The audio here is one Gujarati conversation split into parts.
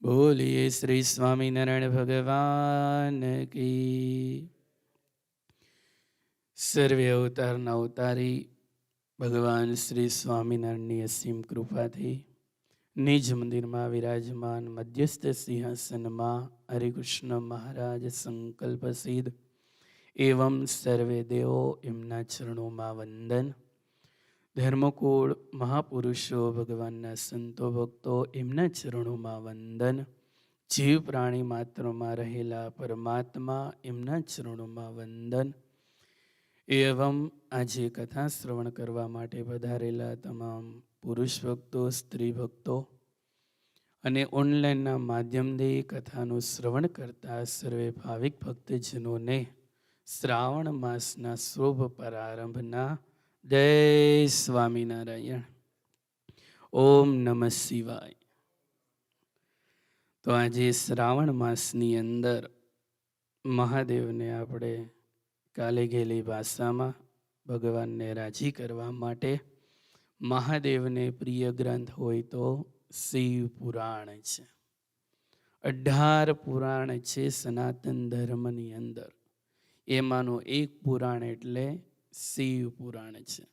बोलिए श्री स्वामीनारायण भगवान की। સર્વે અવતારના અવતારી ભગવાન શ્રી સ્વામિનારાયણની અસીમ કૃપાથી નિજ મંદિરમાં વિરાજમાન મધ્યસ્થ સિંહાસનમાં હરિકૃષ્ણ મહારાજ સંકલ્પ સિદ્ધ એવં સર્વે દેવો એમના ચરણોમાં વંદન. ધર્મકુળ મહાપુરુષો ભગવાનના સંતો ભક્તો એમના ચરણોમાં વંદન. જીવ પ્રાણી માત્રમાં રહેલા પરમાત્મા એમના ચરણોમાં વંદન. એવમ આજે કથા શ્રવણ કરવા માટે પધારેલા તમામ પુરુષ ભક્તો, સ્ત્રી ભક્તો અને ઓનલાઈનના માધ્યમથી કથાનું શ્રવણ કરતા સર્વે ભાવિક ભક્તજનોને શ્રાવણ માસના શુભ પ્રારંભના જય સ્વામિનારાયણ. ઓમ નમઃ શિવાય. તો આજે શ્રાવણ માસની અંદર મહાદેવને આપણે કાલે ગયેલી ભાષામાં ભગવાનને રાજી કરવા માટે મહાદેવને પ્રિય ગ્રંથ હોય તો શિવ પુરાણ છે. 18 પુરાણ છે સનાતન ધર્મની અંદર. એમાંનું એક પુરાણ એટલે શિવ પુરાણ છે.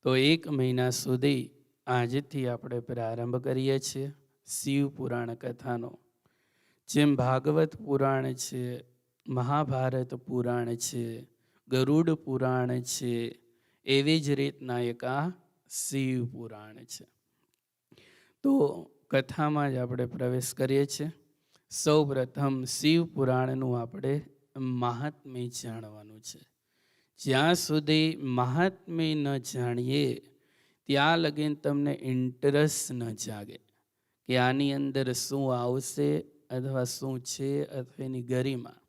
તો 1 મહિના સુધી આજથી આપણે પ્રારંભ કરીએ છીએ શિવ પુરાણ કથાનો. જેમ ભાગવત પુરાણ છે, મહાભારત પુરાણ છે, ગરુડ પુરાણ છે, એવી જ રીતના એક આ શિવ પુરાણ છે. તો કથામાં જ આપણે પ્રવેશ કરીએ છીએ. સૌ પ્રથમ શિવ પુરાણનું આપણે મહાત્મ્ય જાણવાનું છે. જ્યાં સુધી મહાત્મ્ય ન જાણીએ ત્યાં લગીને તમને ઇન્ટરેસ્ટ ન જાગે કે આની અંદર શું આવશે અથવા શું છે અથવા એની ગરિમા.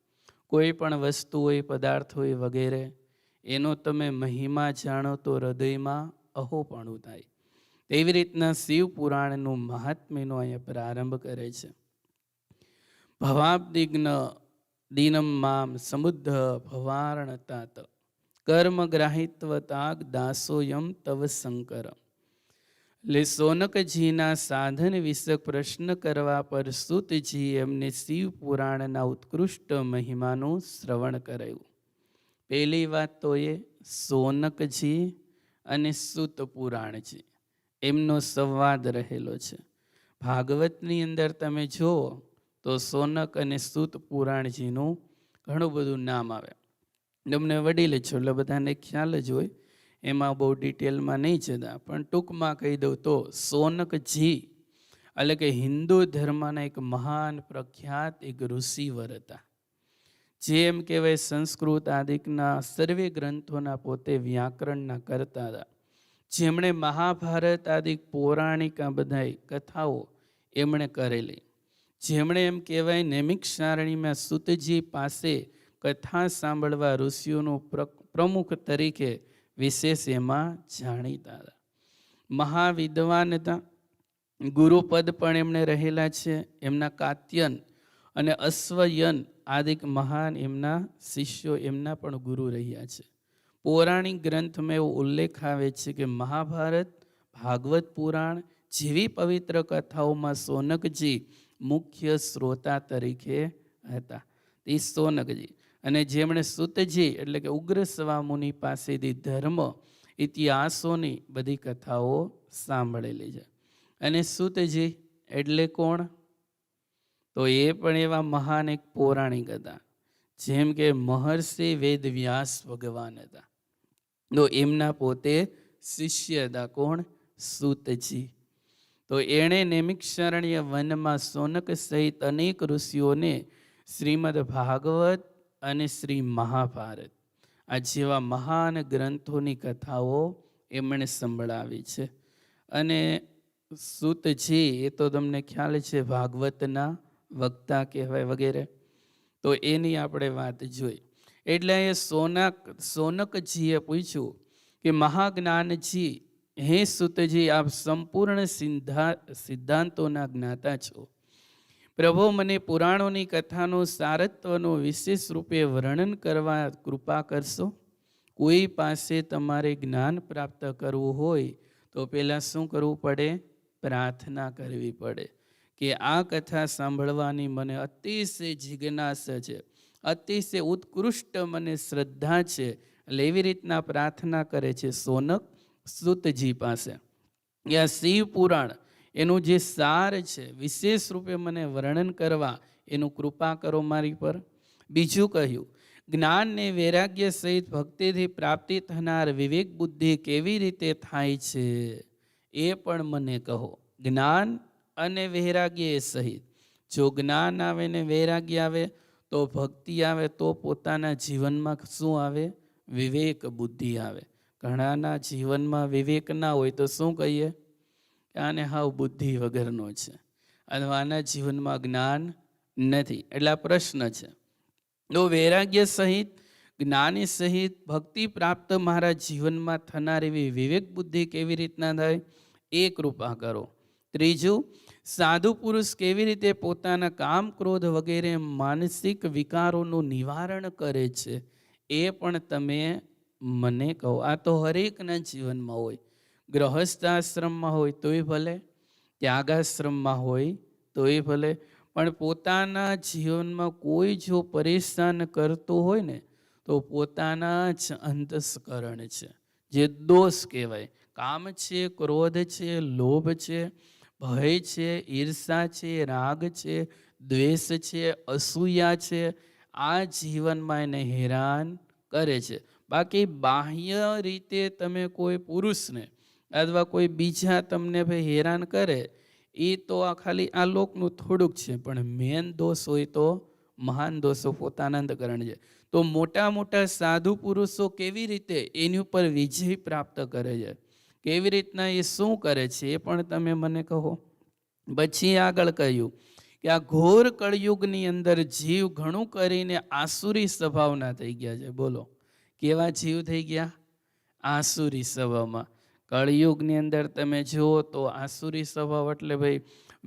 કોઈ પણ વસ્તુ હોય, પદાર્થ હોય વગેરે, એનો તમે મહિમા જાણો તો હૃદયમાં અહોપણું થાય. તેવી રીતના શિવ પુરાણનું મહાત્મ્યનો અહીંયા પ્રારંભ કરે છે. ભવાબ્દિગ્ન દિનમ મામ સમુદ્ધ ભવાર્ણતાત કર્મગ્રાહિત્વ તાગ દાસોયમ તવ શંકર. એટલે સોનકજીના સાધન વિશે પ્રશ્ન કરવા પર સૂતજી એમને શિવ પુરાણના ઉત્કૃષ્ટ મહિમાનું શ્રવણ કરાયું. પહેલી વાત તો એ સોનકજી અને સૂત પુરાણજી એમનો સંવાદ રહેલો છે. ભાગવતની અંદર તમે જુઓ તો સોનક અને સૂત પુરાણજીનું ઘણું બધું નામ આવે. તમને વડીલ છો એટલે બધાને ખ્યાલ જ હોય, એમાં બહુ ડિટેલમાં નહીં જતા, પણ ટૂંકમાં કહી દઉં તો સોનકજી એટલે કે હિન્દુ ધર્મના એક મહાન પ્રખ્યાત એક ઋષિવર હતા. જેમ કહેવાય સંસ્કૃત આદિકના સર્વે ગ્રંથોના પોતે વ્યાકરણના કરતા હતા. જેમણે મહાભારત આદિક પૌરાણિક આ બધા કથાઓ એમણે કરેલી. જેમણે એમ કહેવાય નૈમિષારણ્યમાં સૂતજી પાસે કથા સાંભળવા ઋષિઓનું પ્રમુખ તરીકે વિશેષ એમાં જાણીતા હતા. મહાવિદ્વાન હતા. ગુરુપદ પણ એમણે રહેલા છે. એમના કાત્યન અને અશ્વયન આદિક મહાન એમના શિષ્યો એમના પણ ગુરુ રહ્યા છે. પૌરાણિક ગ્રંથમાં એવો ઉલ્લેખ આવે છે કે મહાભારત, ભાગવત પુરાણ જેવી પવિત્ર કથાઓમાં સોનકજી મુખ્ય શ્રોતા તરીકે હતા. એ સોનકજી અને જેમણે સૂતજી એટલે કે ઉગ્ર સ્વામુનિ પાસેથી ધર્મ ઇતિહાસોની બધી કથાઓ સાંભળેલી છે. અને સૂતજી એટલે કોણ? તો એ પણ એવા મહાન એક પૌરાણિક હતા. જેમ કે મહર્ષિ વેદવ્યાસ ભગવાન હતા. તો એમના પોતે શિષ્ય હતા. કોણ? સૂતજી. તો એણે નૈમિષારણ્ય વનમાં સોનક સહિત અનેક ઋષિઓને શ્રીમદ ભાગવત અને શ્રી મહાભારત આ જેવા મહાન ગ્રંથોની કથાઓ એમણે સંભળાવી છે. અને સૂતજી એ તો તમને ખ્યાલ છે ભાગવતના વક્તા કહેવાય વગેરે. તો એની આપણે વાત જોઈ. એટલે એ સોનકજીએ પૂછ્યું કે મહાજ્ઞાનજી, હે સૂતજી, આપ સંપૂર્ણ સિદ્ધાંતોના જ્ઞાતા છો. પ્રભુ, મને પુરાણોની કથાનું સારત્વનું વિશેષ રૂપે વર્ણન કરવા કૃપા કરશો. કોઈ પાસે તમારે જ્ઞાન પ્રાપ્ત કરવું હોય તો પહેલાં શું કરવું પડે? પ્રાર્થના કરવી પડે કે આ કથા સાંભળવાની મને અતિશય જિજ્ઞાસા છે, અતિશય ઉત્કૃષ્ટ મને શ્રદ્ધા છે. એટલે એવી રીતના પ્રાર્થના કરે છે સોનક સુતજી પાસે. આ શિવ પુરાણ એનું જે સાર છે વિશેષ રૂપે મને વર્ણન કરવા એનું કૃપા કરો મારી પર. બીજું કહ્યું, જ્ઞાન ને વૈરાગ્ય સહિત ભક્તિથી પ્રાપ્તિ થનાર વિવેક બુદ્ધિ કેવી રીતે થાય છે એ પણ મને કહો. જ્ઞાન અને વૈરાગ્ય સહિત, જો જ્ઞાન આવે ને વૈરાગ્ય આવે તો ભક્તિ આવે, તો પોતાના જીવનમાં શું આવે? વિવેક બુદ્ધિ આવે. ઘણાના જીવનમાં વિવેક ના હોય તો શું કહીએ? આને હાવ બુદ્ધિ વગરનો છે, અથવા આના જીવનમાં જ્ઞાન નથી. એટલે આ પ્રશ્ન છે. તો વૈરાગ્ય સહિત, જ્ઞાની સહિત ભક્તિ પ્રાપ્ત મારા જીવનમાં થનાર એવી વિવેક બુદ્ધિ કેવી રીતના થાય એ કૃપા કરો. ત્રીજું, સાધુ પુરુષ કેવી રીતે પોતાના કામ, ક્રોધ વગેરે માનસિક વિકારોનું નિવારણ કરે છે એ પણ તમે મને કહો. આ તો હરેકના જીવનમાં હોય. ગૃહસ્થ આશ્રમમાં હોય તોય ભલે, ત્યાગાશ્રમમાં હોય તોય ભલે, પણ પોતાના જીવનમાં કોઈ જો પરેશાન કરતું હોય ને તો પોતાના જ અંતસ્કરણ છે, જે દોષ કહેવાય. કામ છે, ક્રોધ છે, લોભ છે, ભય છે, ઈર્ષા છે, રાગ છે, દ્વેષ છે, અસૂયા છે, આ જીવનમાં એને હેરાન કરે છે. બાકી બાહ્ય રીતે તમે કોઈ પુરુષને અથવા કોઈ બીજા તમને ભાઈ હેરાન કરે એ તો આ ખાલી આ લોકનું થોડુંક છે, પણ મેન દોષ હોય તો મહાન દોષો પોતાના અંતકરણ છે. તો મોટા મોટા સાધુ પુરુષો કેવી રીતે એની ઉપર વિજય પ્રાપ્ત કરે છે, કેવી રીતના એ શું કરે છે એ પણ તમે મને કહો. પછી આગળ કહ્યું કે આ ઘોર કળયુગની અંદર જીવ ઘણું કરીને આસુરી સ્વભાવના થઈ ગયા છે. બોલો, કેવા જીવ થઈ ગયા? આસુરી સ્વભાવમાં. કળયુગની અંદર તમે જુઓ તો આસુરી સ્વભાવ એટલે ભાઈ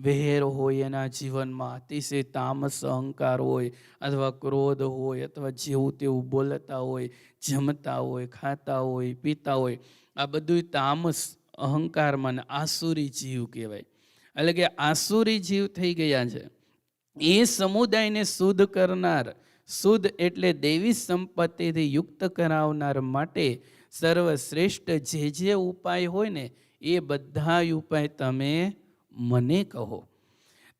વેર હોય એના જીવનમાં, અતિશય તામસ અહંકાર હોય, અથવા ક્રોધ હોય, અથવા જેવું તેવું બોલતા હોય, જમતા હોય, ખાતા હોય, પીતા હોય, આ બધું તામસ અહંકારમાં આસુરી જીવ કહેવાય. એટલે કે આસુરી જીવ થઈ ગયા છે. એ સમુદાયને શુદ્ધ કરનાર, શુદ્ધ એટલે દેવી સંપત્તિથી યુક્ત કરાવનાર માટે સર્વશ્રેષ્ઠ જે ઉપાય હોય ને એ બધા ઉપાય તમે મને કહો.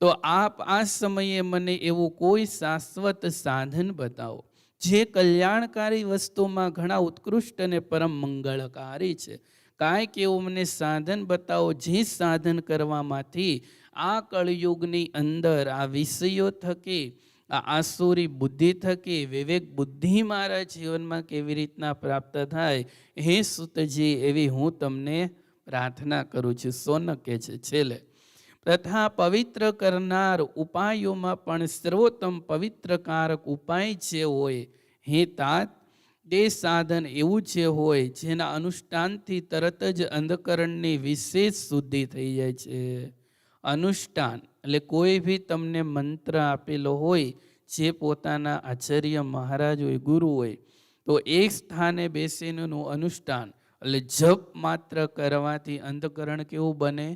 તો આપ આ સમયે મને એવું કોઈ શાશ્વત સાધન બતાવો જે કલ્યાણકારી વસ્તુમાં ઘણા ઉત્કૃષ્ટ અને પરમ મંગળકારી છે. કાંઈક એવું મને સાધન બતાવો જે સાધન કરવામાંથી આ કળયુગની અંદર આ વિષયો થકી, આ આસુરી બુદ્ધિ થકી વિવેક બુદ્ધિ મારા જીવનમાં કેવી રીતના પ્રાપ્ત થાય. હે સુતજી, એવી હું તમને પ્રાર્થના કરું છું. સોનક કહે છે છેલ્લે, તથા પવિત્ર કરનાર ઉપાયોમાં પણ સર્વોત્તમ પવિત્રકારક ઉપાય જે હોય, હે તાત, તે સાધન એવું જે હોય જેના અનુષ્ઠાનથી તરત જ અંધકરણની વિશેષ શુદ્ધિ થઈ જાય છે. અનુષ્ઠાન એટલે કોઈ બી તમને મંત્ર આપેલો હોય, જે પોતાના આચાર્ય મહારાજ હોય, ગુરુ હોય, તો એક સ્થાને બેસીનું અનુષ્ઠાન એટલે જપ માત્ર કરવાથી અંતકરણ કેવું બને?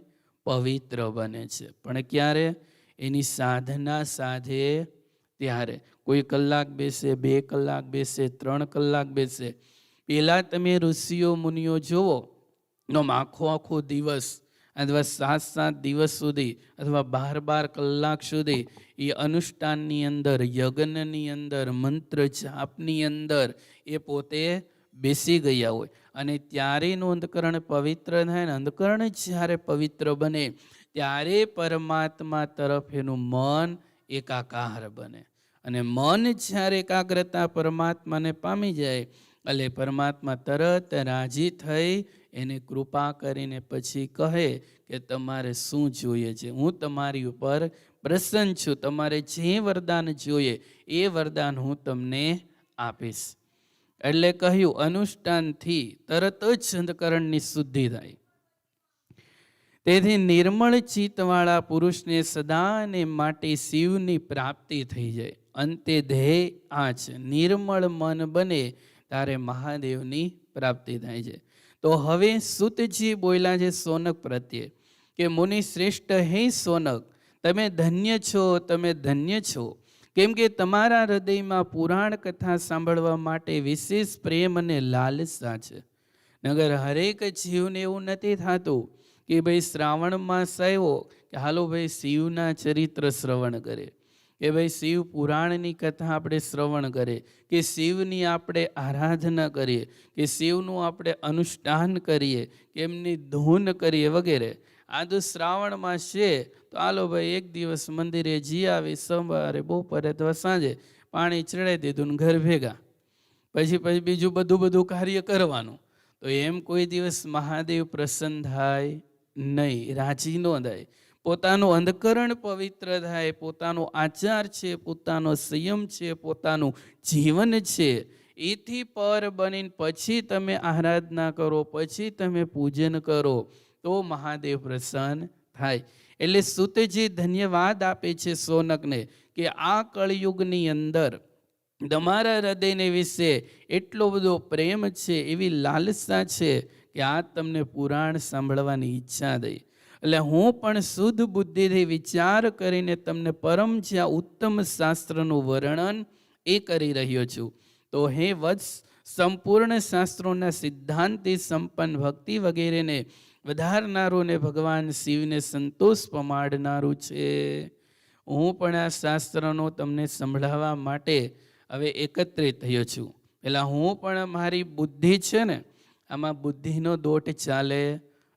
પવિત્ર બને છે. પણ ક્યારે? એની સાધના સાધે ત્યારે. કોઈ કલાક બેસે, 2 કલાક બેસે, 3 કલાક બેસે. પહેલાં તમે ઋષિઓ મુનિઓ જુઓ તો આખો દિવસ અથવા 7 દિવસ સુધી અથવા 12 કલાક સુધી એ અનુષ્ઠાનની અંદર, યજ્ઞની અંદર, મંત્ર જાપની અંદર એ પોતે બેસી ગયા હોય. અને ત્યારે એનું અંતકરણ પવિત્ર થાય ને, અંતકરણ જ્યારે પવિત્ર બને ત્યારે પરમાત્મા તરફ એનું મન એકાકાર બને. અને મન જ્યારે એકાગ્રતા પરમાત્માને પામી જાય એટલે પરમાત્મા તરત રાજી થઈ એને કૃપા કરીને પછી કહે કે તમારે શું જોઈએ છે, હું તમારી ઉપર પ્રસન્ન છું, તમારે જે વરદાન જોઈએ એ વરદાન હું તમને આપીશ. એટલે કહ્યું અનુષ્ઠાનથી તરત જ અંતકરણની શુદ્ધિ થાય. તેથી નિર્મળ ચિત્તવાળા પુરુષને સદાને માટે શિવની પ્રાપ્તિ થઈ જાય. અંતે ધ્યેય આ છે, નિર્મળ મન બને ત્યારે મહાદેવની પ્રાપ્તિ થાય છે. તો હવે સુતજી બોલ્યા છે સોનક પ્રત્યે કે મુનિ શ્રેષ્ઠ, હે સોનક, તમે ધન્ય છો, તમે ધન્ય છો. કેમ કે તમારા હૃદયમાં પુરાણ કથા સાંભળવા માટે વિશેષ પ્રેમ અને લાલસા છે. નગર હરેક જીવને એવું નથી થતું કે ભાઈ શ્રાવણ માસ આવ્યો કે હાલો ભાઈ શિવના ચરિત્ર શ્રવણ કરે, કે ભાઈ શિવ પુરાણની કથા આપણે શ્રવણ કરીએ, કે શિવની આપણે આરાધના કરીએ, કે શિવનું આપણે અનુષ્ઠાન કરીએ, કે એમની ધૂન કરીએ વગેરે. આ તો શ્રાવણ માસ છે તો હાલો ભાઈ એક દિવસ મંદિરે જી આવી, સવારે બપોરે અથવા સાંજે પાણી ચડાવી દીધું ને ઘર ભેગા, પછી બીજું બધું કાર્ય કરવાનું. તો એમ કોઈ દિવસ મહાદેવ પ્રસન્ન થાય નહીં, રાજી ન થાય. પોતાનું અંધકરણ પવિત્ર થાય, પોતાનો આચાર છે, પોતાનો સંયમ છે, પોતાનું જીવન છે, એથી પર બનીને પછી તમે આરાધના કરો, પછી તમે પૂજન કરો તો મહાદેવ પ્રસન્ન થાય. એટલે સુતજી ધન્યવાદ આપે છે સોનકને કે આ કળયુગની અંદર તમારા હૃદયને વિશે એટલો બધો પ્રેમ છે, એવી લાલસા છે કે આ તમને પુરાણ સાંભળવાની ઈચ્છા થઈ. એટલે હું પણ શુદ્ધ બુદ્ધિથી વિચાર કરીને તમને પરમ જ્યાં ઉત્તમ શાસ્ત્રનું વર્ણન એ કરી રહ્યો છું. તો હે વત્સ, સંપૂર્ણ શાસ્ત્રોના સિદ્ધાંતિ સંપન્ન ભક્તિ વગેરેને વધારનારું ને ભગવાન શિવને સંતોષ પમાડનારું છે. હું પણ આ શાસ્ત્રનો તમને સંભળાવવા માટે હવે એકત્રિત થયો છું. એટલે હું પણ મારી બુદ્ધિ છે ને, આમાં બુદ્ધિનો દોટ ચાલે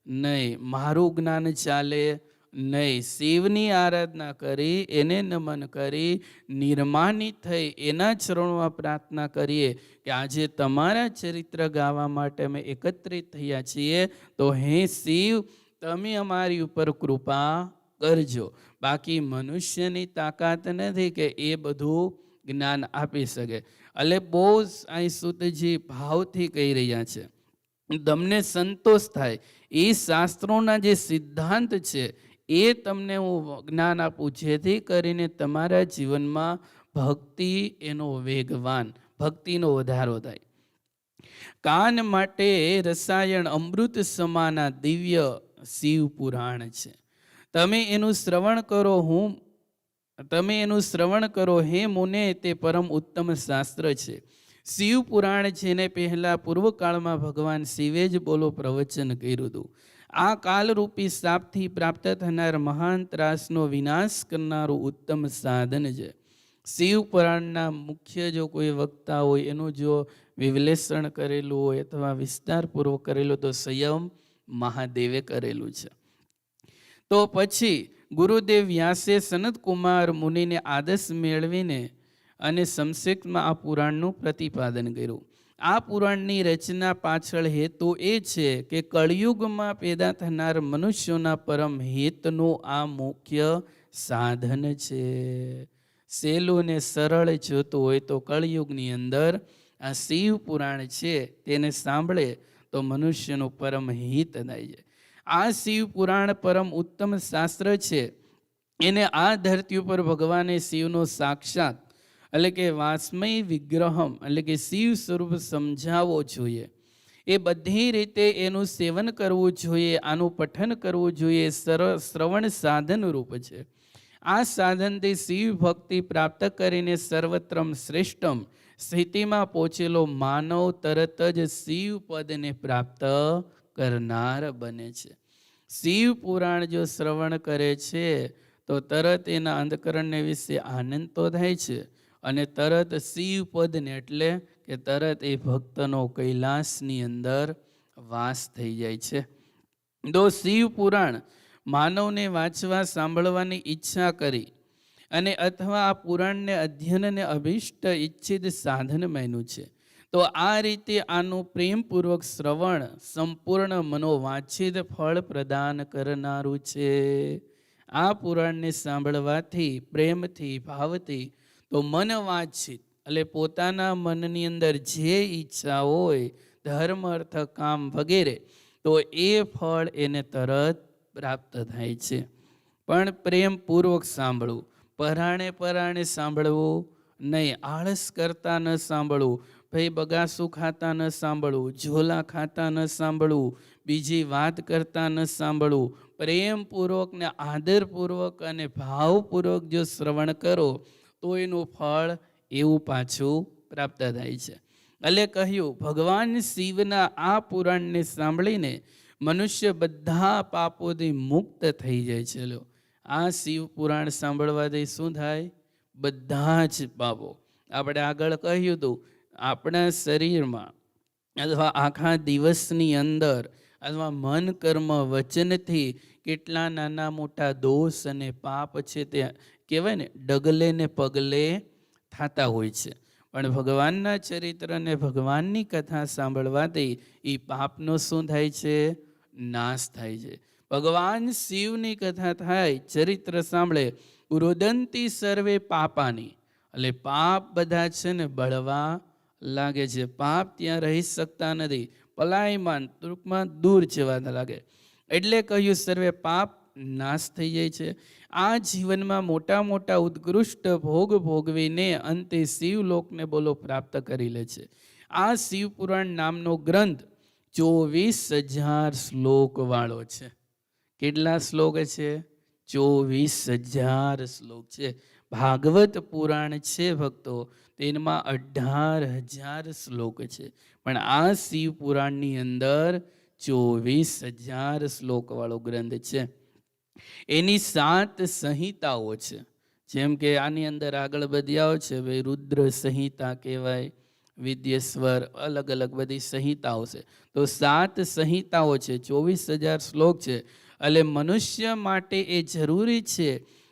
નહીં, મારું જ્ઞાન ચાલે નહીં. શિવની આરાધના કરી, એને નમન કરી, નિર્માનિત થઈ એના ચરણોમાં પ્રાર્થના કરીએ કે આજે તમારા ચરિત્ર ગાવા માટે અમે એકત્રિત થયા છીએ, તો હે શિવ તમે અમારી ઉપર કૃપા કરજો. બાકી મનુષ્યની તાકાત નથી કે એ બધું જ્ઞાન આપી શકે. એટલે બહુ અહીં સુતજી ભાવથી કહી રહ્યા છે, તમને સંતોષ થાય એ શાસ્ત્રોના જે સિદ્ધાંત છે એ તમને હું જ્ઞાન આપું, જેથી કરીને તમારા જીવનમાં ભક્તિ એનો વેગવાન, ભક્તિનો વધારો થાય. કાન માટે રસાયણ અમૃત સમાના દિવ્ય શિવ પુરાણ છે. તમે એનું શ્રવણ કરો, તમે એનું શ્રવણ કરો હે મુને, તે પરમ ઉત્તમ શાસ્ત્ર છે. શિવ પુરાણ જેને પહેલા પૂર્વકાળમાં ભગવાન શિવે જ બોલો પ્રવચન કર્યું હતું. આ કાલરૂપી શાપથી પ્રાપ્ત થનાર મહાન ત્રાસનો વિનાશ કરનારું ઉત્તમ સાધન છે. શિવ પુરાણના મુખ્ય જો કોઈ વક્તા હોય એનું જો વિશ્લેષણ કરેલું હોય અથવા વિસ્તારપૂર્વક કરેલું તો સ્વયં મહાદેવે કરેલું છે. તો પછી ગુરુદેવ વ્યાસે સનતકુમાર મુનિને આદર્શ મેળવીને અને સંક્ષિપ્તમાં આ પુરાણનું પ્રતિપાદન કર્યું. આ પુરાણની રચના પાછળ હેતુ એ છે કે કળયુગમાં પેદા થનાર મનુષ્યોના પરમ હિતનું આ મુખ્ય સાધન છે. સહેલું ને સરળ જોતું હોય તો કળયુગની અંદર આ શિવ પુરાણ છે તેને સાંભળે તો મનુષ્યનું પરમ હિત થાય છે. આ શિવ પુરાણ પરમ ઉત્તમ શાસ્ત્ર છે. એને આ ધરતી ઉપર ભગવાને શિવનો સાક્ષાત એટલે કે વાસ્મય વિગ્રહમ એટલે કે શિવ સ્વરૂપ સમજાવવો જોઈએ. એ બધી રીતે એનું સેવન કરવું જોઈએ, આનું પઠન કરવું જોઈએ. શ્રવણ સાધન રૂપ છે. આ સાધનથી શિવ ભક્તિ પ્રાપ્ત કરીને સર્વત્રમ શ્રેષ્ઠમ સ્થિતિમાં પહોંચેલો માનવ તરત જ શિવ પદને પ્રાપ્ત કરનાર બને છે. શિવ પુરાણ જો શ્રવણ કરે છે તો તરત એના અંધકરણને વિશે આનંદ તો થાય છે અને તરત શિવ પદને એટલે કે તરત એ ભક્તનો કૈલાસની અંદર વાસ થઈ જાય છે. તો શિવ પુરાણ માનવને વાંચવા સાંભળવાની ઈચ્છા કરી અને અથવા આ પુરાણને અધ્યયનને અભિષ્ટ ઈચ્છિત સાધન માન્યું છે. તો આ રીતે આનું પ્રેમપૂર્વક શ્રવણ સંપૂર્ણ મનોવાંછિત ફળ પ્રદાન કરનારું છે. આ પુરાણને સાંભળવાથી પ્રેમથી ભાવથી તો મન વાંછિત એટલે પોતાના મનની અંદર જે ઈચ્છા હોય ધર્મ અર્થ કામ વગેરે તો એ ફળ એને તરત પ્રાપ્ત થાય છે. પણ પ્રેમપૂર્વક સાંભળવું, પરાણે સાંભળવું નહીં, આળસ કરતા ન સાંભળવું, ભાઈ બગાસું ખાતા ન સાંભળવું, ઝોલા ખાતા ન સાંભળવું, બીજી વાત કરતા ન સાંભળવું, પ્રેમપૂર્વક ને આદરપૂર્વક અને ભાવપૂર્વક જો શ્રવણ કરો તો એનું ફળ એવું પાછું પ્રાપ્ત થાય છે. એટલે કહ્યું, ભગવાન શિવના આ પુરાણને સાંભળીને મનુષ્ય બધા પાપોથી મુક્ત થઈ જાય છે. લો, આ શિવ પુરાણ સાંભળવાથી શું થાય? બધા જ પાપો, આપણે આગળ કહ્યું હતું, આપણા શરીરમાં અથવા આખા દિવસની અંદર અથવા મન કર્મ વચનથી કેટલા નાના મોટા દોષ અને પાપ છે તે કહેવાય ને ડગલે ને પગલે થતા હોય છે. પણ ભગવાનના ચરિત્ર અને ભગવાનની કથા સાંભળવાથી એ પાપનો શું થાય છે? નાશ થાય છે. ભગવાન શિવની કથા થાય, ચરિત્ર સાંભળે, ઉરોદંતી સર્વે પાપાની, એટલે પાપ બધા છે ને બળવા લાગે છે. પાપ ત્યાં રહી શકતા નથી, પલાયમાન ટૂંકમાં દૂર જવા લાગે. એટલે કહ્યું સર્વે પાપ નાશ થઈ જાય છે. આ જીવનમાં મોટા મોટા ઉત્કૃષ્ટ ભોગ ભોગવીને અંતે શિવલોકને બોલો પ્રાપ્ત કરી લે છે. આ શિવ પુરાણ નામનો ગ્રંથ 24,000 શ્લોક વાળો છે. કેટલા શ્લોક છે? 24,000 શ્લોક છે. ભાગવત પુરાણ છે ભક્તો, તેમાં 18,000 શ્લોક છે. પણ આ શિવ પુરાણની અંદર 24,000 શ્લોક વાળો ગ્રંથ છે. એની 7 સંહિતાઓ છે. જેમ કે આની અંદર આગળ બધી છે ભાઈ, રુદ્ર સંહિતા કહેવાય, વિદ્યેશ્વર, અલગ અલગ બધી સંહિતાઓ છે. તો 7 સંહિતાઓ છે, 24,000 શ્લોક છે. એટલે મનુષ્ય માટે એ જરૂરી છે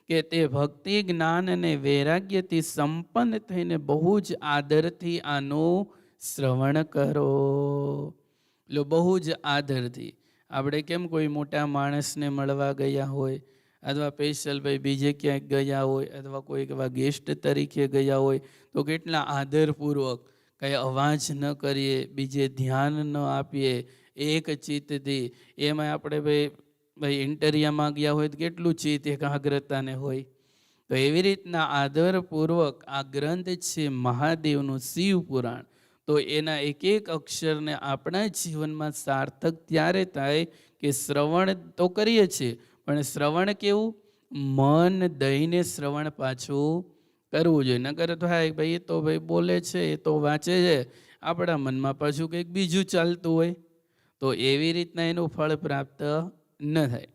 કે તે ભક્તિ, જ્ઞાન અને વૈરાગ્યથી સંપન્ન થઈને બહુ જ આદરથી આનું શ્રવણ કરો. બહુ જ આદરથી. આપણે કેમ કોઈ મોટા માણસને મળવા ગયા હોય અથવા સ્પેશિયલ ભાઈ બીજે ક્યાંક ગયા હોય અથવા કોઈ એવા ગેસ્ટ તરીકે ગયા હોય તો કેટલા આદરપૂર્વક કંઈ અવાજ ન કરીએ, બીજે ધ્યાન ન આપીએ, એક ચિત્તથી. એમાં આપણે ભાઈ ઇન્ટરિયામાં ગયા હોય તો કેટલું ચિત્ત એકાગ્રતાને હોય. તો એવી રીતના આદરપૂર્વક આ ગ્રંથ છે મહાદેવનું શિવ પુરાણ. તો એના એક એક અક્ષરને આપણા જીવનમાં સાર્થક ત્યારે થાય કે શ્રવણ તો કરીએ છીએ, પણ શ્રવણ કેવું? મન દઈને શ્રવણ પાછું કરવું જોઈએ. નકર તો ભાઈ એ તો ભાઈ બોલે છે, એ તો વાંચે છે, આપણા મનમાં પાછું કંઈક બીજું ચાલતું હોય, તો એવી રીતના એનું ફળ પ્રાપ્ત ન થાય.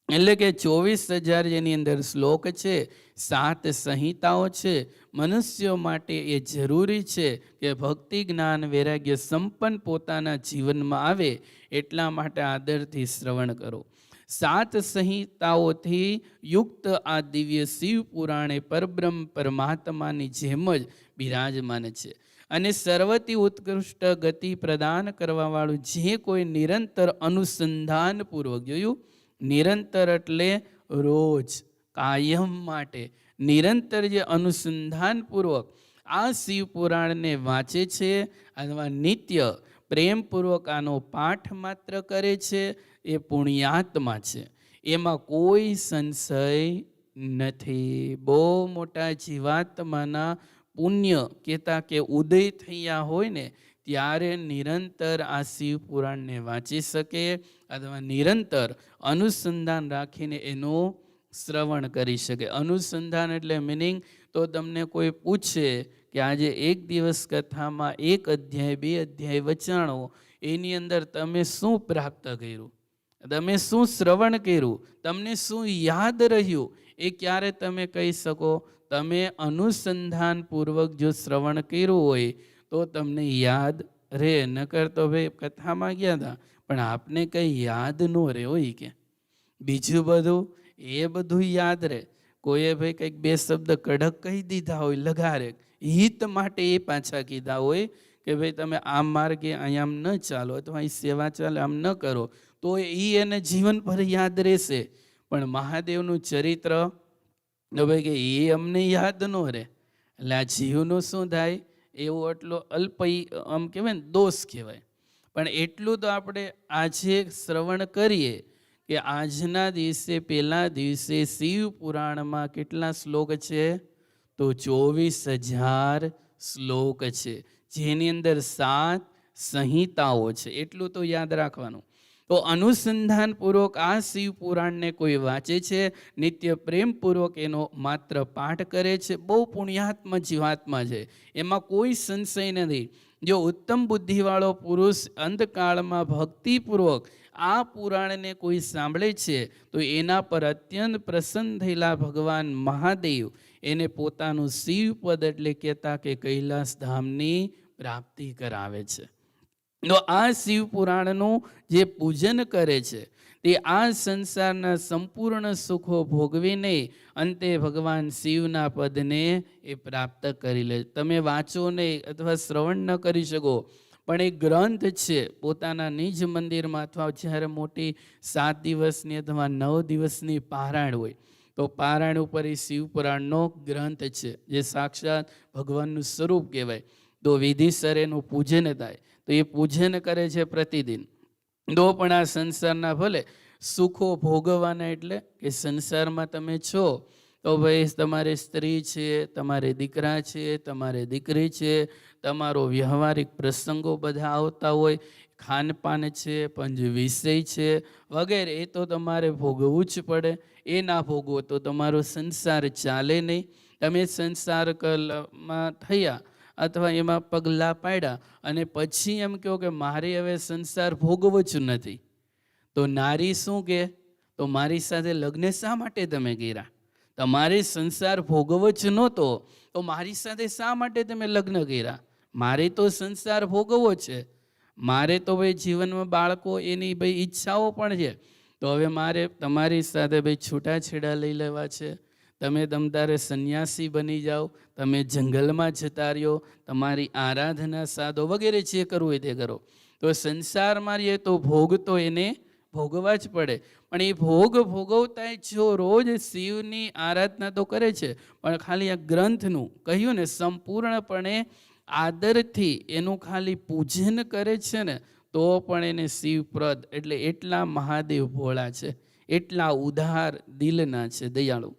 એટલે કે 24,000 જેની અંદર શ્લોક છે, 7 સંહિતાઓ છે. મનુષ્યો માટે એ જરૂરી છે કે ભક્તિ, જ્ઞાન, વૈરાગ્ય સંપન્ન પોતાના જીવનમાં આવે, એટલા માટે આદરથી શ્રવણ કરો. 7 સંહિતાઓથી યુક્ત આ દિવ્ય શિવ પુરાણે પરબ્રહ્મ પરમાત્માની જેમ જ બિરાજમાન છે. અને સર્વથી ઉત્કૃષ્ટ ગતિ પ્રદાન કરવાવાળું જે કોઈ નિરંતર અનુસંધાનપૂર્વક, જોયું, નિરંતર એટલે રોજ, કાયમ માટે, નિરંતર જે અનુસંધાનપૂર્વક આ શિવ પુરાણને વાંચે છે અથવા નિત્ય પ્રેમપૂર્વક આનો પાઠ માત્ર કરે છે, એ પુણ્યાત્મા છે. એમાં કોઈ સંશય નથી. બહુ મોટા જીવાત્માના પુણ્ય કહેતા કે ઉદય થયા હોય ને ત્યારે નિરંતર આ શિવ પુરાણને વાંચી શકે અથવા નિરંતર અનુસંધાન રાખીને એનું શ્રવણ કરી શકે. અનુસંધાન એટલે મિનિંગ, તો તમને કોઈ પૂછે કે આજે એક દિવસ કથામાં 1 અધ્યાય 2 અધ્યાય વચાણો, એની અંદર તમે શું પ્રાપ્ત કર્યું, તમે શું શ્રવણ કર્યું, તમને શું યાદ રહ્યું, એ ક્યારે તમે કહી શકો? તમે અનુસંધાનપૂર્વક જો શ્રવણ કર્યું હોય તો તમને યાદ રહે. નકર તો ભાઈ કથામાં ગયા હતા પણ આપને કંઈ યાદ ન રહે હોય કે બીજું બધું એ બધું યાદ રહે. કોઈએ ભાઈ કંઈક 2 શબ્દ કડક કહી દીધા હોય, લગારે હિત માટે એ પાછા કીધા હોય કે ભાઈ તમે આમ માર્ગે અહીંયા આમ ન ચાલો અથવા અહીં સેવા ચાલે આમ ન કરો, તો એ એને જીવનભર યાદ રહેશે. પણ મહાદેવનું ચરિત્ર ભાઈ કે એ અમને યાદ ન રહે. એટલે આ જીવનું શું થાય? એવો એટલો અલ્પ આમ કહેવાય ને દોષ કહેવાય. પણ એટલું તો આપણે આજે શ્રવણ કરીએ કે આજના દિવસે, પહેલા દિવસે શિવ પુરાણમાં કેટલા શ્લોક છે? તો 24,000 શ્લોક છે, જેની અંદર 7 સંહિતાઓ છે. એટલું તો યાદ રાખવાનું. તો અનુસંધાનપૂર્વક આ શિવ પુરાણને કોઈ વાંચે છે, નિત્ય પ્રેમપૂર્વક એનો માત્ર પાઠ કરે છે, બહુ પુણ્યાત્મા જીવાત્મા છે, એમાં કોઈ સંશય નથી. જો ઉત્તમ બુદ્ધિવાળો પુરુષ અંતકાળમાં ભક્તિપૂર્વક આ પુરાણને કોઈ સાંભળે છે તો એના પર અત્યંત પ્રસન્ન થયેલા ભગવાન મહાદેવ એને પોતાનું શિવપદ એટલે કહેતા કે કૈલાસ ધામની પ્રાપ્તિ કરાવે છે. તો આ શિવ પુરાણનું જે પૂજન કરે છે તે આ સંસારના સંપૂર્ણ સુખો ભોગવીને અંતે ભગવાન શિવના પદને એ પ્રાપ્ત કરી લે. તમે વાંચો નહીં અથવા શ્રવણ ન કરી શકો, પણ એ ગ્રંથ છે પોતાના નિજ મંદિરમાં અથવા જ્યારે મોટી 7 દિવસની અથવા 9 દિવસની પારાયણ હોય તો પારાયણ ઉપર એ શિવ પુરાણનો ગ્રંથ છે જે સાક્ષાત ભગવાનનું સ્વરૂપ કહેવાય. તો વિધિસર એનું પૂજન થાય, તો એ પૂજન કરે છે પ્રતિદિન. તો પણ આ સંસારના ભલે સુખો ભોગવવાના, એટલે કે સંસારમાં તમે છો તો ભાઈ તમારે સ્ત્રી છે, તમારે દીકરા છે, તમારે દીકરી છે, તમારો વ્યવહારિક પ્રસંગો બધા આવતા હોય, ખાનપાન છે, પંચ વિષય છે વગેરે, એ તો તમારે ભોગવવું જ પડે. એ ના ભોગવો તો તમારો સંસાર ચાલે નહીં. તમે સંસારમાં થયા અથવા એમાં પગલાં પાડ્યા અને પછી એમ કહો કે મારે હવે સંસાર ભોગવો જ નથી, તો નારી શું કહે? તો મારી સાથે લગ્ન શા માટે તમે કર્યા? તમારે સંસાર ભોગવો જ નહોતો તો મારી સાથે શા માટે તમે લગ્ન કર્યા? મારે તો સંસાર ભોગવવો છે, મારે તો ભાઈ જીવનમાં બાળકો એની ભાઈ ઈચ્છાઓ પણ છે, તો હવે મારે તમારી સાથે ભાઈ છૂટાછેડા લઈ લેવા છે. તમે તારે સંન્યાસી બની જાઓ, તમે જંગલમાં જતા રહ્યો, તમારી આરાધના સાધો વગેરે જે કરવું હોય તે કરો. તો સંસારમાં રહીએ તો ભોગ તો એને ભોગવા જ પડે. પણ એ ભોગ ભોગવતા જો રોજ શિવની આરાધના તો કરે છે, પણ ખાલી આ ગ્રંથનું કહ્યું ને સંપૂર્ણપણે આદરથી એનું ખાલી પૂજન કરે છે ને તો પણ એને શિવપ્રદ, એટલે એટલા મહાદેવ ભોળા છે, એટલા ઉદાર દિલના છે, દયાળુ.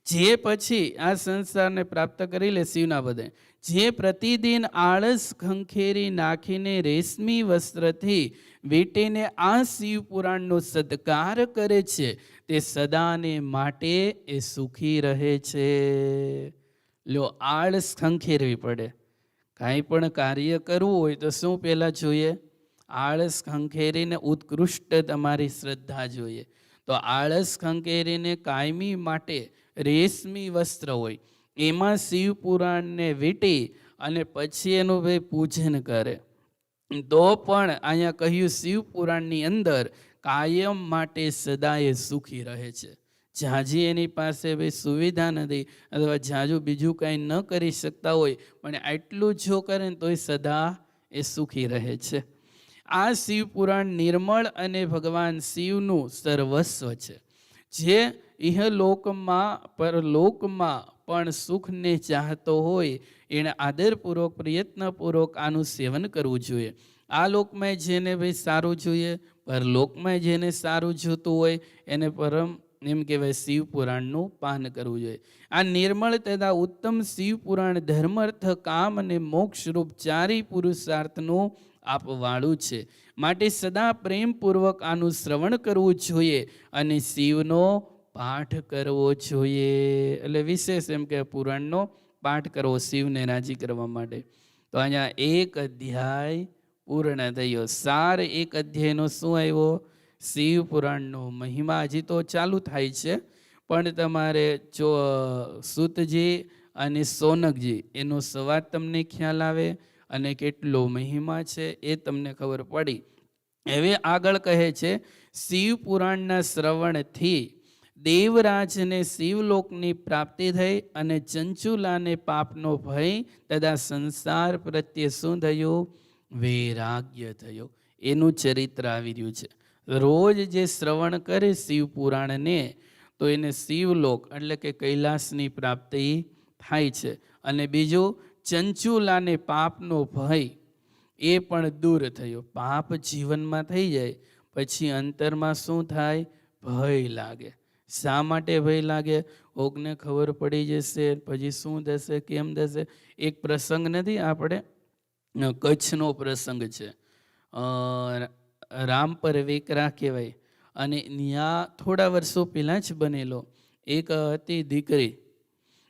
જે પછી આ સંસારને પ્રાપ્ત કરી લે શિવના પદે, જે પ્રતિદિન આળસ ખંખેરી નાખીને રેશમી વસ્ત્રથી વીંટીને આ શિવ પુરાણનો સત્કાર કરે છે તે સદાને માટે એ સુખી રહે છે. લો, આળસ ખંખેરવી પડે. કાંઈ પણ કાર્ય કરવું હોય તો શું પહેલાં જોઈએ? આળસ ખંખેરીને ઉત્કૃષ્ટ તમારી શ્રદ્ધા જોઈએ. તો આળસ ખંખેરીને કાયમી માટે રેશમી વસ્ત્ર હોય એમાં શિવ પુરાણને વીંટી અને પછી એનું ભાઈ પૂજન કરે, તો પણ અહીંયા કહ્યું શિવ પુરાણની અંદર કાયમ માટે સદાય સુખી રહે છે. ઝાઝી એની પાસે ભાઈ સુવિધા નથી અથવા ઝાઝું બીજું કાંઈ ન કરી શકતા હોય, પણ આટલું જો કરે ને તોય સદા એ સુખી રહે છે. આ શિવ પુરાણ નિર્મળ અને ભગવાન શિવનું સર્વસ્વ છે. જે ઇહલોકમાં પરલોકમાં પણ સુખને ચાહતો હોય એણે આદરપૂર્વક પ્રયત્નપૂર્વક આનું સેવન કરવું જોઈએ. આ લોકમાં જેને ભાઈ સારું જોઈએ, પરલોકમાં જેને સારું જોતું હોય એને પરમ એમ કહેવાય શિવ પુરાણનું પાન કરવું જોઈએ. આ નિર્મળ તથા ઉત્તમ શિવ પુરાણ ધર્મ, અર્થ, કામ અને મોક્ષરૂપ ચારેય પુરુષાર્થનું આપવાળું છે. માટે સદા પ્રેમપૂર્વક આનું શ્રવણ કરવું જોઈએ અને શિવનો પાઠ કરવો જોઈએ. એટલે વિશેષ એમ કે પુરાણનો પાઠ કરવો શિવને રાજી કરવા માટે. તો અહીંયા 1 અધ્યાય પૂર્ણ થયો. સાર 1 અધ્યાયનો શું આવ્યો? શિવ પુરાણનો મહિમા. હજી તો ચાલુ થાય છે, પણ તમારે જો સૂતજી અને સોનકજી એનો સંવાદ તમને ખ્યાલ આવે અને કેટલો મહિમા છે એ તમને ખબર પડી. હવે આગળ કહે છે શિવ પુરાણના શ્રવણથી દેવરાજને શિવલોકની પ્રાપ્તિ થઈ અને ચંચુલાને પાપનો ભય તથા સંસાર પ્રત્યે શું થયું? વૈરાગ્ય થયો. એનું ચરિત્ર આવી રહ્યું છે. રોજ જે શ્રવણ કરે શિવ પુરાણને તો એને શિવલોક એટલે કે કૈલાસની પ્રાપ્તિ થાય છે. અને બીજું ચંચુલાને પાપનો ભય એ પણ દૂર થયો. પાપ જીવનમાં થઈ જાય પછી અંતરમાં શું થાય? ભય લાગે. શા માટે ભય લાગે? કોકને ખબર પડી જશે પછી શું થશે, કેમ થશે? એક પ્રસંગ નથી, આપણે કચ્છનો પ્રસંગ છે. રામપર વેકરા કહેવાય, અને ત્યાં થોડા વર્ષો પહેલાં જ બનેલો. એક હતી દીકરી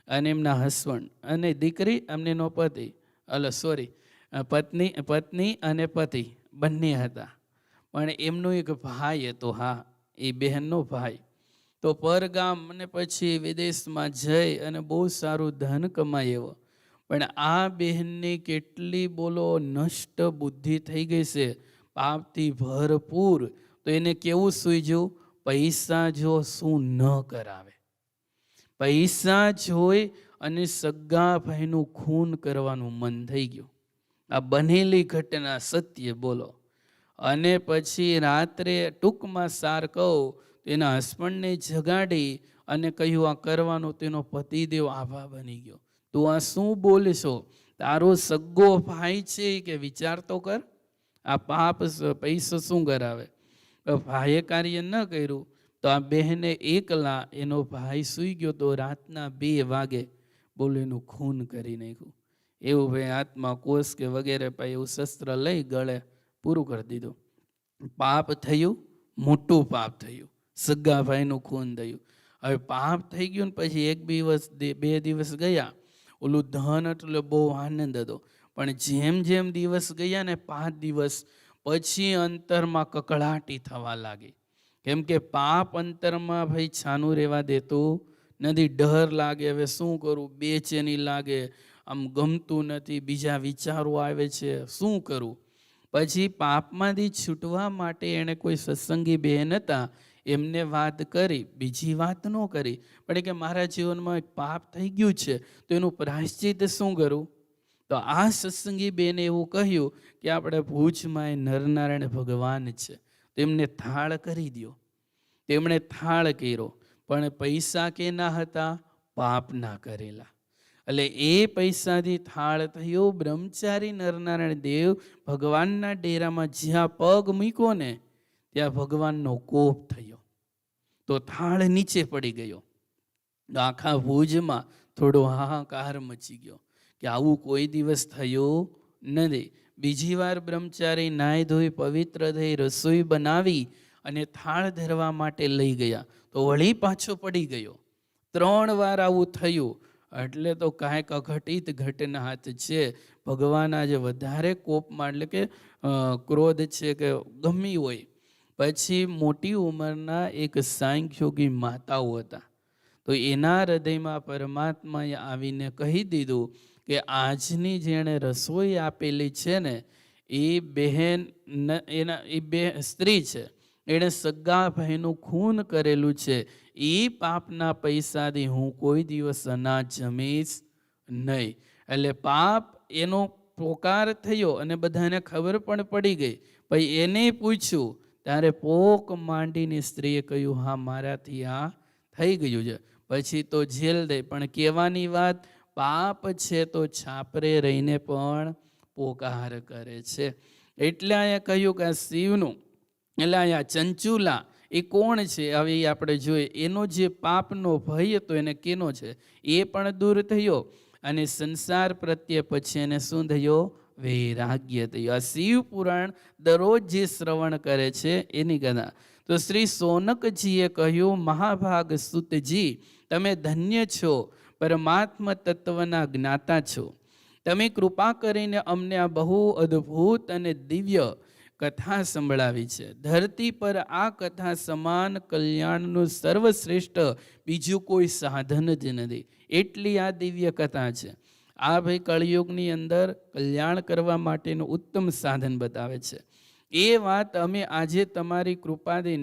અને એમના હસબન્ડ, અને દીકરી એમનો પતિ, પત્ની અને પતિ બંને હતા. પણ એમનો એક ભાઈ હતો, હા એ બહેનનો ભાઈ, તો પરગામ અને પછી વિદેશમાં જઈ અને બહુ સારું ધન કમાય એવો. પણ આ બહેનની કેટલી બોલો નષ્ટ બુદ્ધિ થઈ ગઈ છે, પાપથી ભરપૂર. તો એને કેવું સૂઈજું, પૈસા જો શું ન કરાવે, પૈસા જોઈ અને સગા ભાઈનું ખૂન કરવાનું મન થઈ ગયું. આ બનેલી ઘટના સત્ય બોલો. અને પછી રાત્રે ટૂંકમાં સાર કહું તો એના હસબન્ડને જગાડી અને કહ્યું આ કરવાનું. તેનો પતિદેવ આભા બની ગયો. તું આ શું બોલશો, તારો સગ્ગો ભાઈ છે કે વિચાર તો કર, આ પાપ પૈસો શું કરાવે. ભાઈએ કાર્ય ન કર્યું તો આ બહેને એકલા, એનો ભાઈ સૂઈ ગયો તો રાતના 2 વાગે બોલો એનું ખૂન કરી નાખ્યું. એવું ભાઈ હાથમાં કોષ કે વગેરે પાઈ એવું શસ્ત્ર લઈ ગળે પૂરું કરી દીધું. પાપ થયું, મોટું પાપ થયું, સગા ભાઈનું ખૂન થયું. હવે પાપ થઈ ગયું ને પછી 1 દિવસ ગયા, ઓલું ધન એટલે બહુ આનંદ હતો. પણ જેમ જેમ દિવસ ગયા ને 5 દિવસ પછી અંતરમાં કકળાટી થવા લાગી. કેમ કે પાપ અંતરમાં ભાઈ છાનું રહેવા દેતું નથી. ડર લાગે, હવે શું કરું, બેચેની લાગે, આમ ગમતું નથી, બીજા વિચારો આવે છે, શું કરું. પછી પાપમાંથી છૂટવા માટે એણે કોઈ સત્સંગી બહેન હતા એમને વાત કરી, બીજી વાત ન કરી. પણ કે મારા જીવનમાં એક પાપ થઈ ગયું છે તો એનું પ્રાયશ્ચિત શું કરું. તો આ સત્સંગી બેને એવું કહ્યું કે આપણે ભુજમાં એ નરનારાયણ ભગવાન છે, તેમને થાળ કરી દો. તેમણે થાળ કર્યો, પણ પૈસા કેના હતા, પાપના કરેલા. એટલે એ પૈસાથી થાળ થયો. બ્રહ્મચારી નરનારાયણ દેવ ભગવાનના ડેરામાં જ્યાં પગ મૂક્યો ને ત્યાં ભગવાનનો કોપ થયો, તો થાળ નીચે પડી ગયો. આખા ભુજમાં થોડો હાહાકાર મચી ગયો કે આવું કોઈ દિવસ થયું નથી. બીજી વાર બ્રહ્મચારી નાહી ધોઈ પવિત્ર થઈ રસોઈ બનાવી અને થાળ ધરવા માટે લઈ ગયા તો વળી પાછો પડી ગયો. 3 વાર આવું થયું. એટલે તો કાંઈક અઘટિત ઘટના હાથ છે. ભગવાન આજે વધારે કોપમાં, એટલે કે ક્રોધ છે કે ગમી હોય. પછી મોટી ઉંમરના એક સાંખ્યોગી માતાઓ હતા, તો એના હૃદયમાં પરમાત્માએ આવીને કહી દીધું કે આજની જેણે રસોઈ આપેલી છે ને એ બહેન, એ સ્ત્રી છે, એણે સગા ભાઈનું ખૂન કરેલું છે. એ પાપના પૈસાથી હું કોઈ દિવસ અનાજ જમીશ નહીં. એટલે પાપ એનો પોકાર થયો અને બધાને ખબર પણ પડી ગઈ. પછી એને પૂછ્યું ત્યારે પોક માંડીની સ્ત્રીએ કહ્યું હા મારાથી આ થઈ ગયું છે. પછી તો જેલ દે, પણ કહેવાની વાત, પાપ છે તો છાપરે રહીને પણ પોકાર કરે છે. એટલે અહીંયા કહ્યું કે આ શિવનું, એટલે અહીંયા ચંચુલા એ કોણ છે, હવે એ આપણે જોઈએ. એનો જે પાપનો ભય હતો એને કેનો છે એ પણ દૂર થયો, અને સંસાર પ્રત્યે પછી એને શું થયો, વૈરાગ્ય થયો. આ શિવ પુરાણ દરરોજ જે શ્રવણ કરે છે એની કથા. તો શ્રી સોનકજીએ કહ્યું, મહાભાગ સુતજી, તમે ધન્ય છો, પરમાત્મા તત્વના જ્ઞાતા છો. તમે કૃપા કરીને અમને આ બહુ અદ્ભુત અને દિવ્ય કથા સંભળાવી છે. ધરતી પર આ કથા સમાન કલ્યાણનું સર્વશ્રેષ્ઠ બીજું કોઈ સાધન જ નથી. એટલી આ દિવ્ય કથા છે. આ ભાઈ કળિયુગની અંદર કલ્યાણ કરવા માટેનું ઉત્તમ સાધન બતાવે છે. એ વાત અમે આજે તમારી કૃપાથી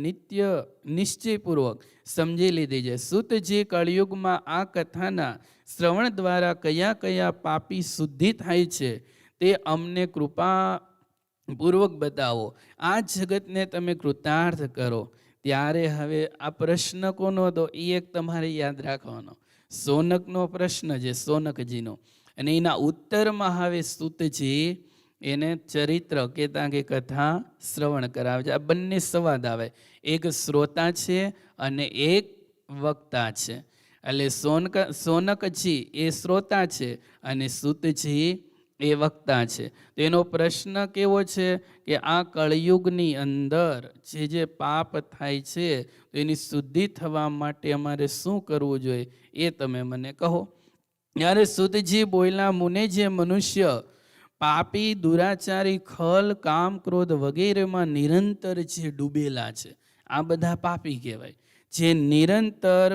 નિશ્ચયપૂર્વક સમજી લીધી છે. સુત જે કળિયુગમાં આ કથાના શ્રવણ દ્વારા કયા કયા પાપી શુદ્ધિ થાય છે તે અમને કૃપા પૂર્વક બતાવો. આ જગતને તમે કૃતાર્થ કરો. ત્યારે હવે આ પ્રશ્ન કોનો હતો એ એક તમારે યાદ રાખવાનો. સોનકનો પ્રશ્ન છે, સોનકજીનો. અને એના ઉત્તરમાં હવે સુતજી એને ચરિત્ર કહેતા કે કથા શ્રવણ કરાવે છે. આ બંને સંવાદ આવે, એક શ્રોતા છે અને એક વક્તા છે. એટલે સોનકજી એ શ્રોતા છે અને સુતજી એ વક્તા છે. તેનો પ્રશ્ન કેવો છે કે આ કળયુગની અંદર જે પાપ થાય છે તો એની શુદ્ધિ થવા માટે અમારે શું કરવું જોઈએ એ તમે મને કહો. ત્યારે સુતજી બોલ્યા, મુને જે મનુષ્ય પાપી, દુરાચારી, ખલ, કામ, ક્રોધ વગેરેમાં નિરંતર જે ડૂબેલા છે આ બધા પાપી કહેવાય. જે નિરંતર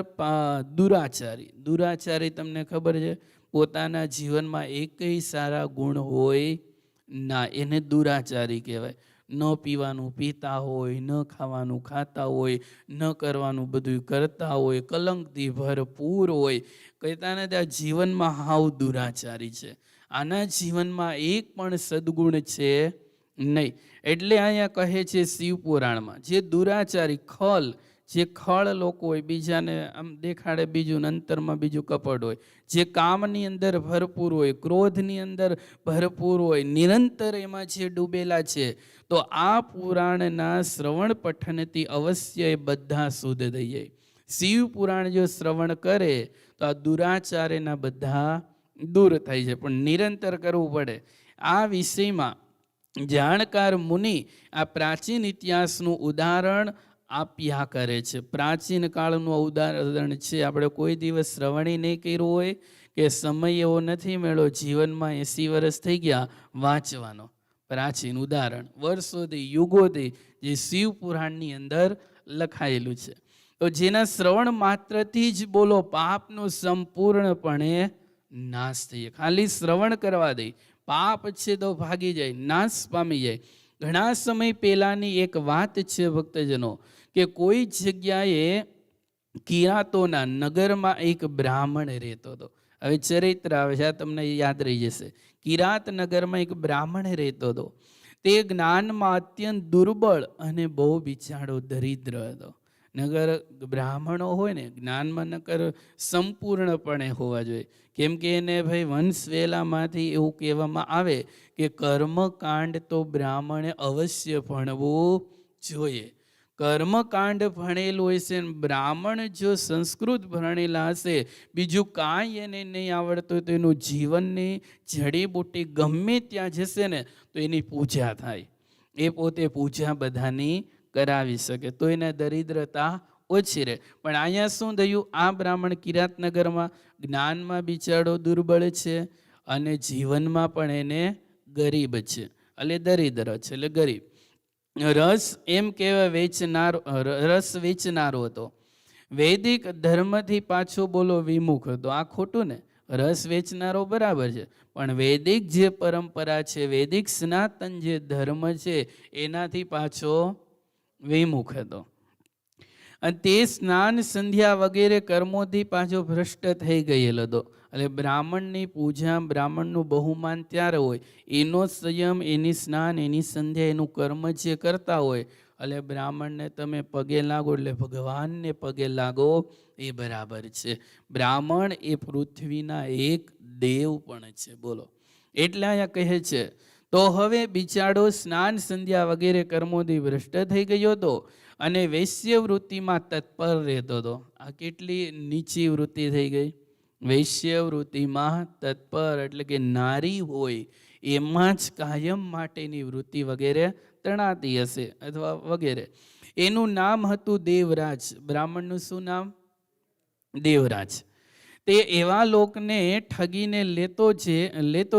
દુરાચારી તમને ખબર છે પોતાના જીવનમાં એકય સારા ગુણ હોય ના, એને દુરાચારી કહેવાય. ન પીવાનું પીતા હોય, ન ખાવાનું ખાતા હોય, ન કરવાનું બધું કરતા હોય, કલંકથી ભરપૂર હોય, કહેતા ને ત્યાં જીવનમાં હાવ દુરાચારી છે. આના જીવનમાં એક પણ સદગુણ છે નહીં. એટલે અહીંયા કહે છે શિવ પુરાણમાં, જે દુરાચારી જે ખળ લોકો હોય, બીજાને આમ દેખાડે બીજું, અંતરમાં બીજું કપડ હોય, જે કામની અંદર ભરપૂર હોય, ક્રોધની અંદર ભરપૂર હોય, નિરંતર એમાં જે ડૂબેલા છે, તો આ પુરાણના શ્રવણ પઠનથી અવશ્ય બધા શુદ્ધ થઈ જાય. શિવ પુરાણ જો શ્રવણ કરે તો આ દુરાચારના બધા દૂર થઈ જાય, પણ નિરંતર કરવું પડે. આ વિષયમાં જાણકાર મુનિ આ પ્રાચીન ઇતિહાસનું ઉદાહરણ આપ્યા કરે છે. પ્રાચીન કાળનું ઉદાહરણ છે. આપણે કોઈ દિવસ શ્રવણી નહીં કર્યું હોય કે સમય એવો નથી મળ્યો, જીવનમાં 80 વર્ષ થઈ ગયા વાંચવાનો. પ્રાચીન ઉદાહરણ વર્ષોથી યુગોથી જે શિવ પુરાણની અંદર લખાયેલું છે. તો જેના શ્રવણ માત્રથી જ બોલો પાપનો સંપૂર્ણપણે નાશ થઈ જાય. ખાલી શ્રવણ કરવા દે, પાપ છે તો ભાગી જાય, નાશ પામી જાય. ઘણા સમય પહેલાની એક વાત છે ભક્તજનો, કે કોઈ જગ્યાએ કિરાતોના નગરમાં એક બ્રાહ્મણ રહેતો હતો. હવે ચરિત્ર આવે છે, આ તમને યાદ રહી જશે. કિરાત નગરમાં એક બ્રાહ્મણ રહેતો હતો. તે જ્ઞાનમાં અત્યંત દુર્બળ અને બહુ બિચારો દરિદ્ર હતો. નગર બ્રાહ્મણો હોય ને જ્ઞાનમાં નકર સંપૂર્ણપણે હોવા જોઈએ, કેમ કે એને ભાઈ વંશ વેલામાંથી એવું કહેવામાં આવે કે કર્મકાંડ તો બ્રાહ્મણે અવશ્ય ભણવું જોઈએ. કર્મકાંડ ભણેલું હોય છે. બ્રાહ્મણ જો સંસ્કૃત ભણેલા હશે, બીજું કાંઈ એને નહીં આવડતું, તો એનું જીવનની જડીબુટી ગમે ત્યાં જશે ને તો એની પૂજા થાય. એ પોતે પૂજા બધાની કરાવી શકે, તો એને દરિદ્રતા ઓછી રહે. પણ અહીંયા શું થયું, આ બ્રાહ્મણ કિરાતનગરમાં જ્ઞાનમાં બિચારો દુર્બળ છે અને જીવનમાં પણ એને ગરીબ છે, એટલે દરિદ્ર છે, એટલે ગરીબ. રસ એમ કહેવાય રસ વેચનારો હતો. વૈદિક ધર્મથી પાછો બોલો વિમુખ હતો. આ ખોટું ને, રસ વેચનારો બરાબર છે, પણ વૈદિક જે પરંપરા છે, વૈદિક સનાતન જે ધર્મ છે એનાથી પાછો વિમુખ હતો. અને તે સ્નાન સંધ્યા વગેરે કર્મોથી પાછો ભ્રષ્ટ થઈ ગયેલો હતો. એટલે બ્રાહ્મણની પૂજા, બ્રાહ્મણનું બહુમાન ત્યારે હોય, એનો સંયમ, એની સ્નાન, એની સંધ્યા, એનું કર્મ જે કરતા હોય, એટલે બ્રાહ્મણને તમે પગે લાગો એટલે ભગવાનને પગે લાગો એ બરાબર છે. બ્રાહ્મણ એ પૃથ્વીના એક દેવ પણ છે, બોલો. એટલે અહીંયા કહે છે, તો હવે બિચારો સ્નાન સંધ્યા વગેરે કર્મોથી ભ્રષ્ટ થઈ ગયો હતો અને વૈશ્ય વૃત્તિમાં તત્પર રહેતો હતો. આ કેટલી નીચી વૃત્તિ થઈ ગઈ. વૈશ્ય વૃત્તિમાં તત્પર એટલે કે નારી હોય એમાં જ કાયમ માટેની વૃત્તિ વગેરે તણાતી હશે અથવા વગેરે. એનું નામ હતું દેવરાજ. બ્રાહ્મણનું શું નામ? દેવરાજ. તે એવા લોકને ઠગીને લેતો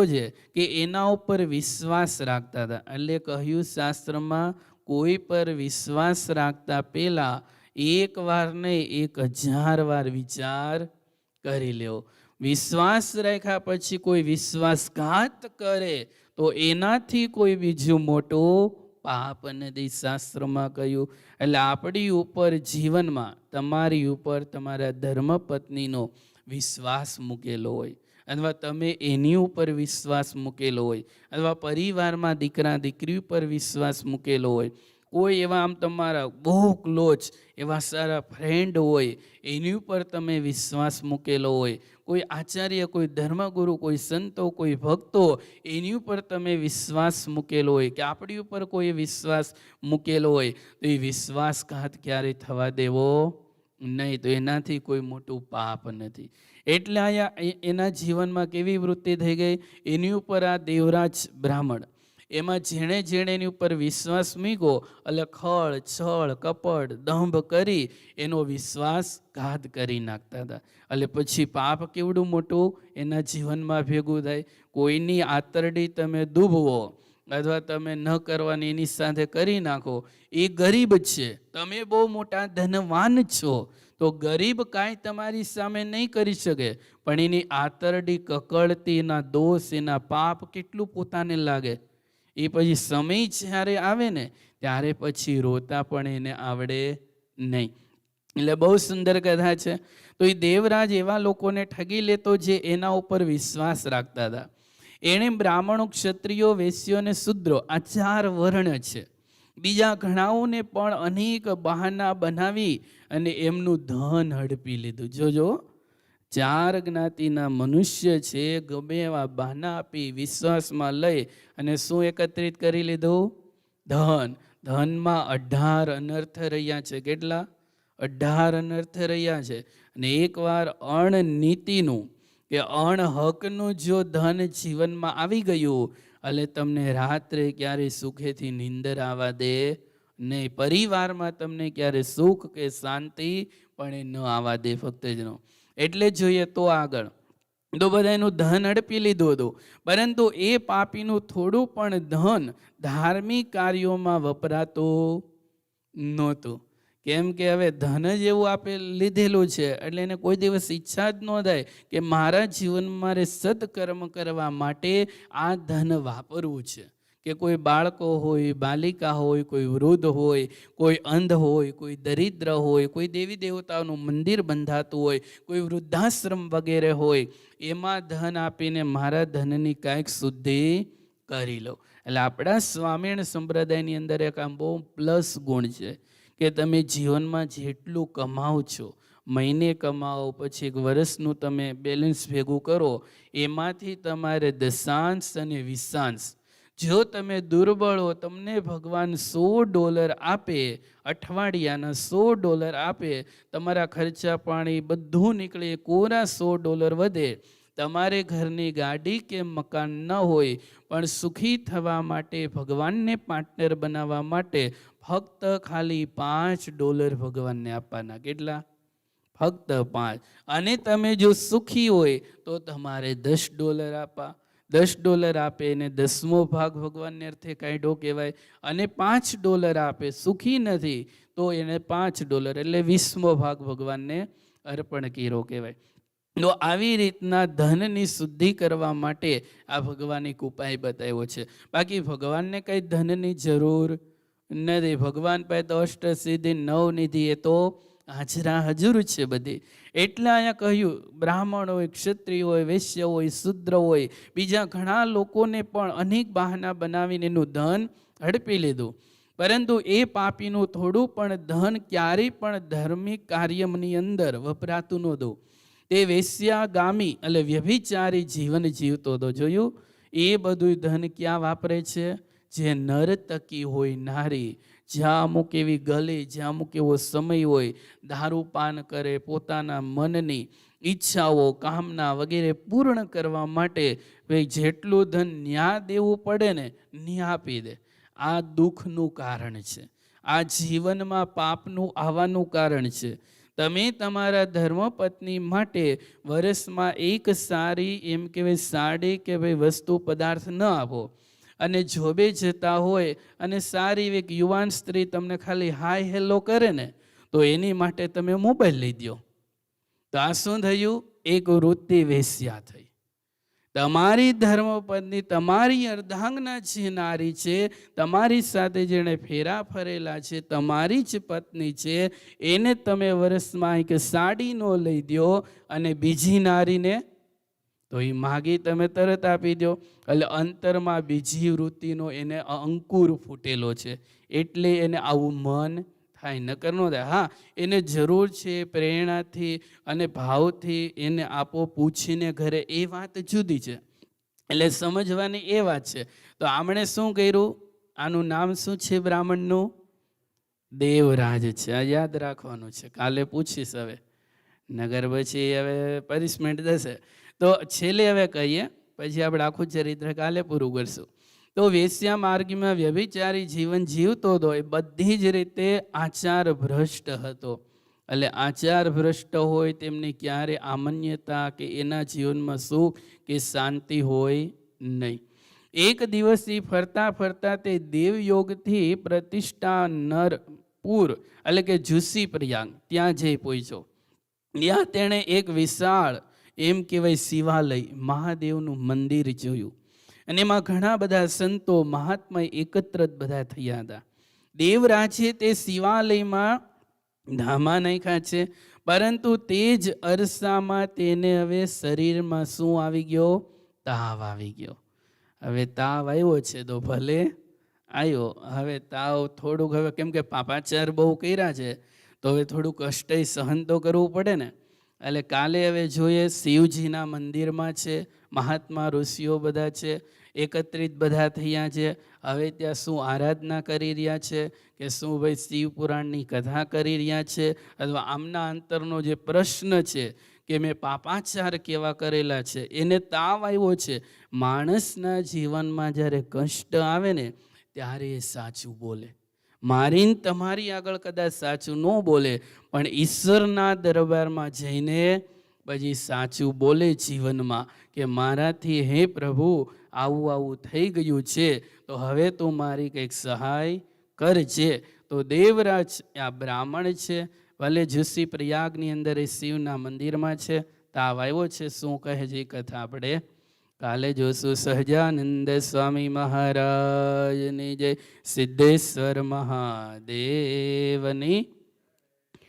છે કે એના ઉપર વિશ્વાસ રાખતા હતા. એટલે કહ્યું શાસ્ત્રમાં, કોઈ પર વિશ્વાસ રાખતા પહેલા એક વાર નહીં 1000 વાર વિચાર કરી લેવો. વિશ્વાસ રાખ્યા પછી કોઈ વિશ્વાસઘાત કરે તો એનાથી કોઈ બીજું મોટું પાપ નથી, શાસ્ત્રમાં કહ્યું. એટલે આપણી ઉપર જીવનમાં, તમારી ઉપર તમારા ધર્મપત્નીનો વિશ્વાસ મૂકેલો હોય, અથવા તમે એની ઉપર વિશ્વાસ મૂકેલો હોય, અથવા પરિવારમાં દીકરા દીકરી ઉપર વિશ્વાસ મૂકેલો હોય, કોઈ એવા આમ તમારા બહુ ક્લોઝ એવા સારા ફ્રેન્ડ હોય એની ઉપર તમે વિશ્વાસ મૂકેલો હોય, કોઈ આચાર્ય, કોઈ ધર્મગુરુ, કોઈ સંતો, કોઈ ભક્તો એની ઉપર તમે વિશ્વાસ મૂકેલો હોય, કે આપણી ઉપર કોઈ વિશ્વાસ મૂકેલો હોય, તો એ વિશ્વાસઘાત ક્યારે થવા દેવો નહીં. તો એનાથી કોઈ મોટું પાપ નથી. એટલે અહીંયા એના જીવનમાં કેવી વૃત્તિ થઈ ગઈ, એની ઉપર આ દેવરાજ બ્રાહ્મણ, એમાં જેણે જેણે એની ઉપર વિશ્વાસ મૂક્યો એટલે ખળ છળ કપટ દંભ કરી એનો વિશ્વાસઘાત કરી નાખતા હતા. એટલે પછી પાપ કેવડું મોટું એના જીવનમાં ભેગું થાય. કોઈની આતરડી તમે દુભવો અથવા તમે ન કરવાની એની સાથે કરી નાખો, એ ગરીબ છે, તમે બહુ મોટા ધનવાન છો, તો ગરીબ કાંઈ તમારી સામે નહીં કરી શકે, પણ એની આતરડી કકળતી, એના દોષ એના પાપ કેટલું પોતાને લાગે. એ પછી સમય જ્યારે આવે ને ત્યારે પછી રોતા પણ એને આવડે નહીં. એટલે બહુ સુંદર કથા છે. તો એ દેવરાજ એવા લોકોને ઠગી લેતો જે એના ઉપર વિશ્વાસ રાખતા હતા. એણે બ્રાહ્મણો, ક્ષત્રિયો, વૈશ્યો અને શૂદ્રો આ 4 વર્ણ છે, બીજા ઘણાઓને પણ અનેક બહાના બનાવી અને એમનું ધન હડપી લીધું. જોજો, 4 જ્ઞાતિના મનુષ્ય છે, ગમે એવા બહાના આપી વિશ્વાસમાં લઈ અને શું એકત્રિત કરી લીધું? ધન. ધનમાં 18 અનર્થ રહ્યા છે. કેટલા? 18 અનર્થ રહ્યા છે. અને એકવાર અણનીતિનું કે અણહકનું જો ધન જીવનમાં આવી ગયું એટલે તમને રાત્રે ક્યારે સુખેથી નીંદર આવવા દે નહીં. પરિવારમાં તમને ક્યારે સુખ કે શાંતિ પણ એ ન આવવા દે ફક્ત જ નો. એટલે જોઈએ તો આગળ તો બધા એનું ધન હડપી લીધું હતું, પરંતુ એ પાપીનું થોડું પણ ધન ધાર્મિક કાર્યોમાં વપરાતું નહોતું. કેમ કે હવે ધન જ એવું આપે લીધેલું છે એટલે એને કોઈ દિવસ ઈચ્છા જ ન થાય કે મારા જીવનમાં મારે સત્કર્મ કરવા માટે આ ધન વાપરવું છે. કે કોઈ બાળકો હોય, બાલિકા હોય, કોઈ વૃદ્ધ હોય, કોઈ અંધ હોય, કોઈ દરિદ્ર હોય, કોઈ દેવી દેવતાઓનું મંદિર બંધાતું હોય, કોઈ વૃદ્ધાશ્રમ વગેરે હોય, એમાં ધન આપીને મારા ધનની કાંઈક શુદ્ધિ કરી લો. એટલે આપણા સ્વામિનારાયણ સંપ્રદાયની અંદર એક આમ બહુ પ્લસ ગુણ છે કે તમે જીવનમાં જેટલું કમાઓ છો, મહિને કમાઓ પછી 1 વર્ષનું તમે બેલેન્સ ભેગું કરો, એમાંથી તમારે દશાંશ અને વિશાંશ, જો તમે દુર્બળ હો, તમને ભગવાન $100 આપે, અઠવાડિયાના $100 આપે, તમારા ખર્ચા પાણી બધું નીકળે, કોરા $100 વધે, તમારે ઘરની ગાડી કે મકાન ન હોય પણ સુખી થવા માટે, ભગવાનને પાર્ટનર બનાવવા માટે ફક્ત ખાલી $5 ભગવાનને આપવાના. કેટલા? ફક્ત 5. અને તમે જો સુખી હોય તો તમારે $10 આપવા. $10 આપે એને 10મો ભાગ ભગવાનને અર્થે કાઢ્યો કહેવાય. અને $5 આપે, સુખી નથી તો એને $5 એટલે 20મો ભાગ ભગવાનને અર્પણ કર્યો કહેવાય. તો આવી રીતના ધનની શુદ્ધિ કરવા માટે આ ભગવાન એક ઉપાય બતાવ્યો છે. બાકી ભગવાનને કંઈ ધનની જરૂર નથી. ભગવાન પાસે તો અષ્ટસિદ્ધિ 9 નિધિ એ તો હાજરા હજુર છે બધી. એટલે અહીંયા કહ્યું બ્રાહ્મણ હોય, ક્ષત્રિય હોય, વૈશ્ય હોય, શૂદ્ર હોય, બીજા ઘણા લોકોને પણ અનેક બહાના બનાવીને એનું ધન હડપી લીધું, પરંતુ એ પાપીનું થોડું પણ ધન ક્યારેય પણ ધાર્મિક કાર્યની અંદર વપરાતું નહોતું. તે વેશ્યાગામી એટલે વ્યભિચારી જીવન જીવતો હતો. જોયું? એ બધું ધન ક્યાં વાપરે છે? જે નર્તકી હોય, નારી, જ્યાં અમુક એવી ગલી, જ્યાં અમુક એવો સમય હોય, દારૂપાન કરે, પોતાના મનની ઈચ્છાઓ, કામના વગેરે પૂર્ણ કરવા માટે ભાઈ જેટલું ધન ન્યા દેવું પડે ને ન્યા આપી દે. આ દુઃખનું કારણ છે, આ જીવનમાં પાપનું આવવાનું કારણ છે. તમે તમારા ધર્મપત્ની માટે વર્ષમાં એક સારી એમ કહેવાય સાડી કે ભાઈ વસ્તુ પદાર્થ ન આપો, અને જોબે જતા હોય અને સારી એક યુવાન સ્ત્રી તમને ખાલી હાય હેલો કરે ને તો એની માટે તમે મોબાઈલ લઈ દો. તો આ શું થયું? એક વૃત્તિ વેશ્યા થઈ. તમારી ધર્મપત્ની, તમારી અર્ધાંગના જે નારી છે, તમારી સાથે જેણે ફેરા ફરેલા છે, તમારી જ પત્ની છે, એને તમે વર્ષમાં એક સાડી નો લઈ દો અને બીજી નારીને તો એ માગી તમે તરત આપી દો. એટલે અંતરમાં બીજી વૃત્તિનો એને અંકુર ફૂટેલો છે, એટલે એને આવું મન થાય, નકર ન થાય. હા, એને જરૂર છે પ્રેરણાથી અને ભાવથી એને આપો, પૂછીને ઘરે, એ વાત જુદી છે. એટલે સમજવાની એ વાત છે. તો આમણે શું કર્યું? આનું નામ શું છે બ્રાહ્મણનું? દેવરાજ છે. આ યાદ રાખવાનું છે, કાલે પૂછીશ. હવે નગર પછી હવે પનિશમેન્ટ થશે. તો છેલ્લે હવે કહીએ, પછી આપણે આખું ચરિત્ર કાલે પૂરું કરશું. તો વેશ્યા માર્ગમાં વ્યભિચારી જીવન જીવતો હતો, એ બધી જ રીતે આચાર ભ્રષ્ટ હતો. એટલે આચાર ભ્રષ્ટ હોય તેમને ક્યારે આમન્યતા કે એના જીવનમાં સુખ કે શાંતિ હોય નહીં. એક દિવસથી ફરતા ફરતા તે દેવયોગથી પ્રતિષ્ઠા નરપુર એટલે કે જુસી પ્રયાગ ત્યાં જઈ પહોંચ્યો. ત્યાં તેણે એક વિશાળ એમ કહેવાય શિવાલય મહાદેવનું મંદિર જોયું, અને એમાં ઘણા બધા સંતો મહાત્મા એકત્રિત બધા થયા હતા. દેવરાજે તે શિવાલયમાં ધામા નાખ્યા છે, પરંતુ તે જ અરસામાં તેને હવે શરીરમાં શું આવી ગયો? તાવ આવી ગયો. હવે તાવ આવ્યો છે તો ભલે આવ્યો, હવે તાવ થોડુંક હવે કેમ કે પાપાચાર બહુ કર્યા છે તો હવે થોડું કષ્ટ સહન તો કરવું પડે ને. એટલે કાલે હવે જોઈએ શિવજીના મંદિરમાં છે, મહાત્મા ઋષિઓ બધા છે, એકત્રિત બધા થયા છે. હવે ત્યાં શું આરાધના કરી રહ્યા છે કે શું ભાઈ શિવ પુરાણની કથા કરી રહ્યા છે, અથવા આમના અંતરનો જે પ્રશ્ન છે કે મેં પાપાચાર કેવા કરેલા છે, એને તાવ આવ્યો છે. માણસના જીવનમાં જ્યારે કષ્ટ આવે ને ત્યારે એ સાચું બોલે. મારીને તમારી આગળ કદાચ સાચું ન બોલે, પણ ઈશ્વરના દરબારમાં જઈને પછી સાચું બોલે જીવનમાં કે મારાથી હે પ્રભુ આવું આવું થઈ ગયું છે, તો હવે તું મારી કંઈક સહાય કરજે. તો દેવરાજ આ બ્રાહ્મણ છે, ભલે જુસી પ્રયાગની અંદર એ શિવના મંદિરમાં છે, તાવ આવ્યો છે. શું કહે છે કથા આપણે કાલે જોશું. સહજાનંદ સ્વામી મહારાજની જય, સિદ્ધેશ્વર મહાદેવની